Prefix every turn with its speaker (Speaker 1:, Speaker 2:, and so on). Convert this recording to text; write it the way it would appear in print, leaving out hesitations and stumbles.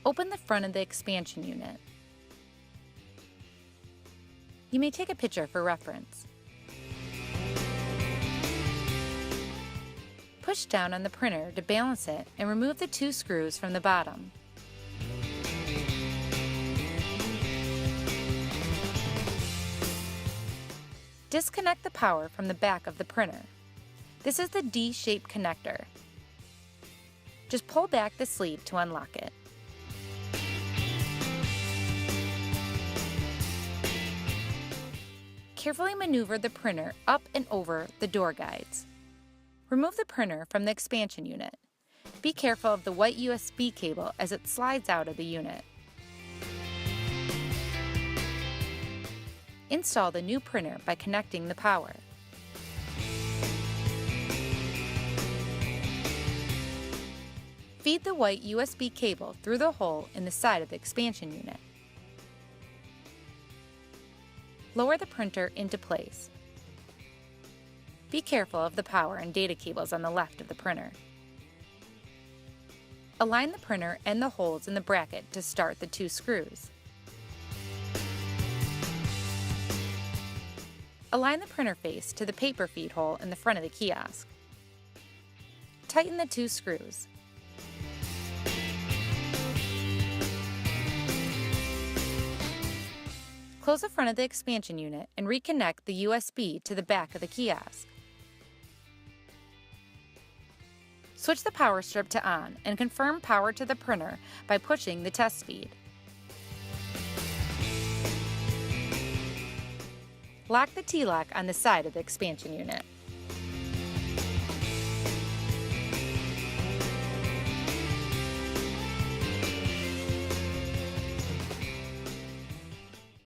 Speaker 1: Open the front of the expansion unit. You may take a picture for reference. Push down on the printer to balance it and remove the 2 screws from the bottom. Disconnect the power from the back of the printer. This is the D-shaped connector. Just pull back the sleeve to unlock it. Carefully maneuver the printer up and over the door guides. Remove the printer from the expansion unit. Be careful of the white USB cable as it slides out of the unit. Install the new printer by connecting the power. Feed the white USB cable through the hole in the side of the expansion unit. Lower the printer into place. Be careful of the power and data cables on the left of the printer. Align the printer and the holes in the bracket to start the 2 screws. Align the printer face to the paper feed hole in the front of the kiosk. Tighten the 2 screws. Close the front of the expansion unit and reconnect the USB to the back of the kiosk. Switch the power strip to on and confirm power to the printer by pushing the test speed. Lock the T-lock on the side of the expansion unit.